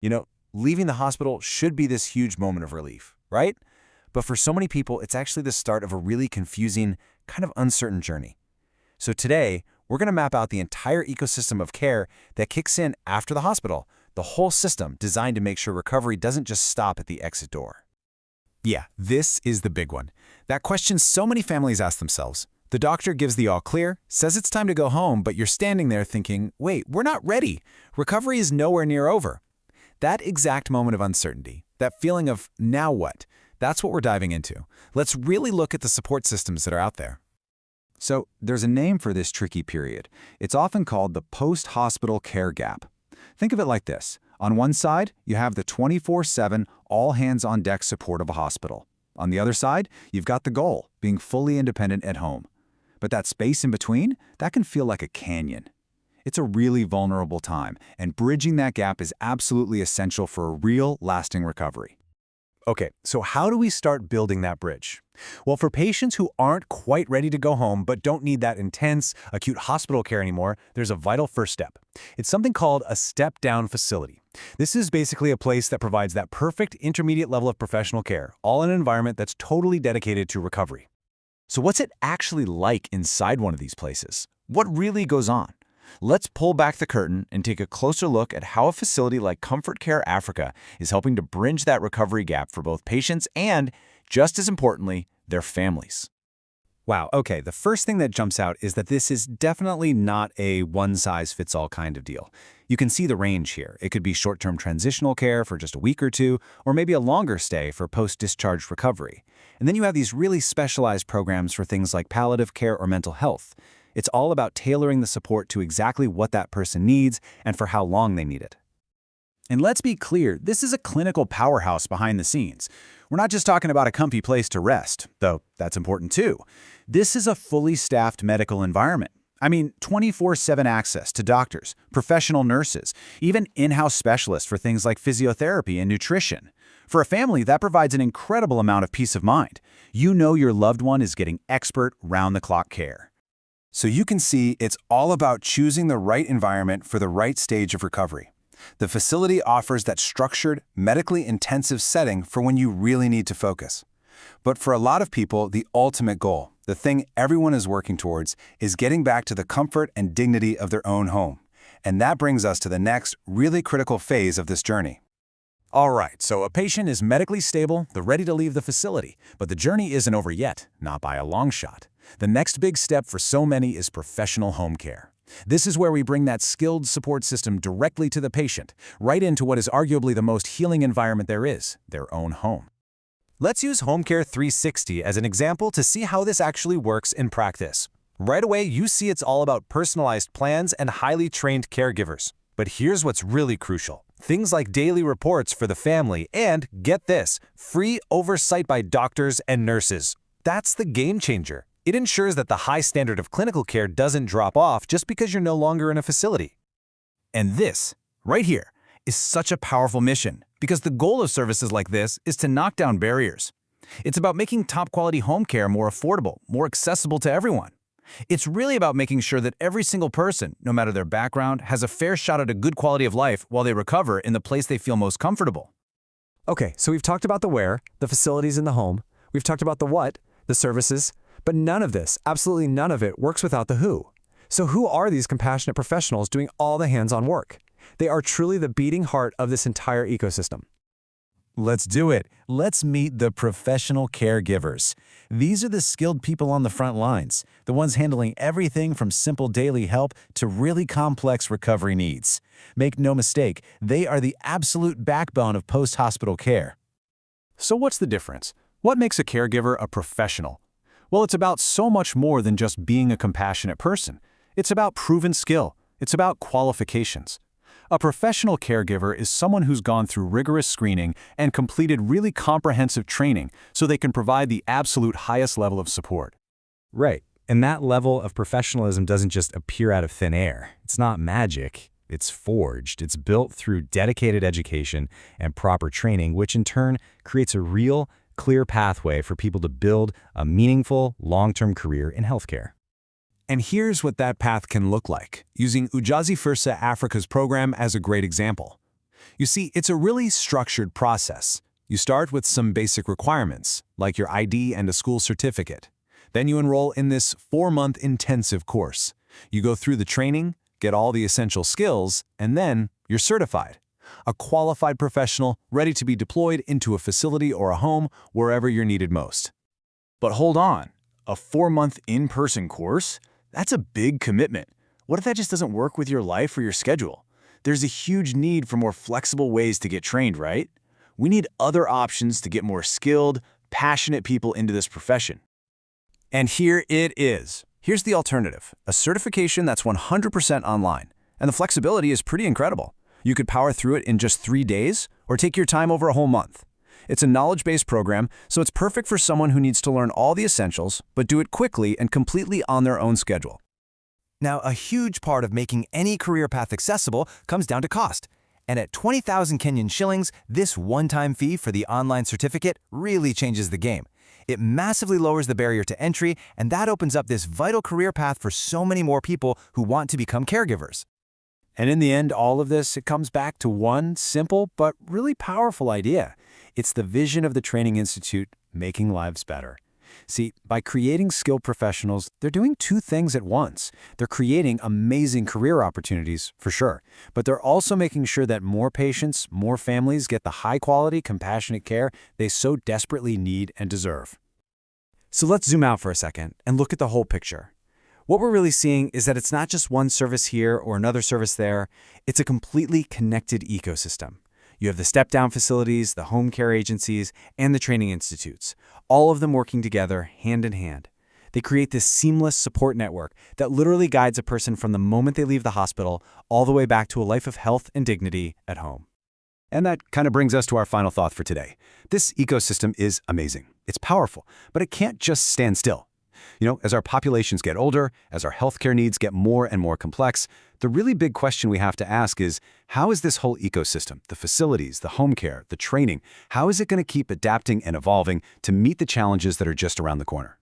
You know, leaving the hospital should be this huge moment of relief, right? But for so many people, it's actually the start of a really confusing, kind of uncertain journey. So today, we're going to map out the entire ecosystem of care that kicks in after the hospital, the whole system designed to make sure recovery doesn't just stop at the exit door. Yeah, this is the big one. That question so many families ask themselves. The doctor gives the all clear, says it's time to go home, but you're standing there thinking, wait, we're not ready. Recovery is nowhere near over. That exact moment of uncertainty, that feeling of now what, that's what we're diving into. Let's really look at the support systems that are out there. So there's a name for this tricky period. It's often called the post-hospital care gap. Think of it like this. On one side, you have the 24/7, all-hands-on-deck support of a hospital. On the other side, you've got the goal, being fully independent at home. But that space in between, that can feel like a canyon. It's a really vulnerable time, and bridging that gap is absolutely essential for a real, lasting recovery. Okay, so how do we start building that bridge? Well, for patients who aren't quite ready to go home but don't need that intense, acute hospital care anymore, there's a vital first step. It's something called a step-down facility. This is basically a place that provides that perfect intermediate level of professional care, all in an environment that's totally dedicated to recovery. So what's it actually like inside one of these places? What really goes on? Let's pull back the curtain and take a closer look at how a facility like Comfort Care Africa is helping to bridge that recovery gap for both patients and, just as importantly, their families. Wow, okay, the first thing that jumps out is that this is definitely not a one-size-fits-all kind of deal. You can see the range here. It could be short-term transitional care for just a week or two, or maybe a longer stay for post-discharge recovery. And then you have these really specialized programs for things like palliative care or mental health. It's all about tailoring the support to exactly what that person needs and for how long they need it. And let's be clear, this is a clinical powerhouse behind the scenes. We're not just talking about a comfy place to rest, though that's important too. This is a fully staffed medical environment. I mean, 24/7 access to doctors, professional nurses, even in-house specialists for things like physiotherapy and nutrition. For a family, that provides an incredible amount of peace of mind. You know your loved one is getting expert, round-the-clock care. So you can see it's all about choosing the right environment for the right stage of recovery. The facility offers that structured, medically intensive setting for when you really need to focus. But for a lot of people, the ultimate goal, the thing everyone is working towards, is getting back to the comfort and dignity of their own home. And that brings us to the next really critical phase of this journey. All right, so a patient is medically stable, they're ready to leave the facility, but the journey isn't over yet, not by a long shot. The next big step for so many is professional home care. This is where we bring that skilled support system directly to the patient, right into what is arguably the most healing environment there is, their own home. Let's use Home Care 360 as an example to see how this actually works in practice. Right away, you see it's all about personalized plans and highly trained caregivers. But here's what's really crucial. Things like daily reports for the family and, get this, free oversight by doctors and nurses. That's the game changer. It ensures that the high standard of clinical care doesn't drop off just because you're no longer in a facility. And this, right here, is such a powerful mission because the goal of services like this is to knock down barriers. It's about making top-quality home care more affordable, more accessible to everyone. It's really about making sure that every single person, no matter their background, has a fair shot at a good quality of life while they recover in the place they feel most comfortable. Okay, so we've talked about the where, the facilities in the home. We've talked about the what, the services. But none of this, absolutely none of it, works without the who. So who are these compassionate professionals doing all the hands-on work? They are truly the beating heart of this entire ecosystem. Let's do it. Let's meet the professional caregivers. These are the skilled people on the front lines, the ones handling everything from simple daily help to really complex recovery needs. Make no mistake, they are the absolute backbone of post-hospital care. So what's the difference? What makes a caregiver a professional? Well, it's about so much more than just being a compassionate person. It's about proven skill. It's about qualifications. A professional caregiver is someone who's gone through rigorous screening and completed really comprehensive training so they can provide the absolute highest level of support. Right, and that level of professionalism doesn't just appear out of thin air. It's not magic. It's forged. It's built through dedicated education and proper training, which in turn creates a real, clear pathway for people to build a meaningful, long-term career in healthcare. And here's what that path can look like, using Ujazi Fursa Africa's program as a great example. You see, it's a really structured process. You start with some basic requirements, like your ID and a school certificate. Then you enroll in this 4-month intensive course. You go through the training, get all the essential skills, and then you're certified. A qualified professional ready to be deployed into a facility or a home wherever you're needed most. But hold on, a 4-month in-person course? That's a big commitment. What if that just doesn't work with your life or your schedule? There's a huge need for more flexible ways to get trained, right? We need other options to get more skilled, passionate people into this profession. And here it is. Here's the alternative, a certification that's 100% online. And the flexibility is pretty incredible. You could power through it in just 3 days or take your time over a whole month. It's a knowledge-based program, so it's perfect for someone who needs to learn all the essentials, but do it quickly and completely on their own schedule. Now, a huge part of making any career path accessible comes down to cost. And at 20,000 Kenyan shillings, this one-time fee for the online certificate really changes the game. It massively lowers the barrier to entry, and that opens up this vital career path for so many more people who want to become caregivers. And in the end, all of this, it comes back to one simple but really powerful idea. It's the vision of the Training Institute, making lives better. See, by creating skilled professionals, they're doing two things at once. They're creating amazing career opportunities, for sure, but they're also making sure that more patients, more families get the high-quality, compassionate care they so desperately need and deserve. So let's zoom out for a second and look at the whole picture. What we're really seeing is that it's not just one service here or another service there. It's a completely connected ecosystem. You have the step-down facilities, the home care agencies, and the training institutes, all of them working together hand in hand. They create this seamless support network that literally guides a person from the moment they leave the hospital all the way back to a life of health and dignity at home. And that kind of brings us to our final thought for today. This ecosystem is amazing. It's powerful, but it can't just stand still. As our populations get older, as our healthcare needs get more and more complex, the really big question we have to ask is, how is this whole ecosystem, the facilities, the home care, the training, how is it going to keep adapting and evolving to meet the challenges that are just around the corner?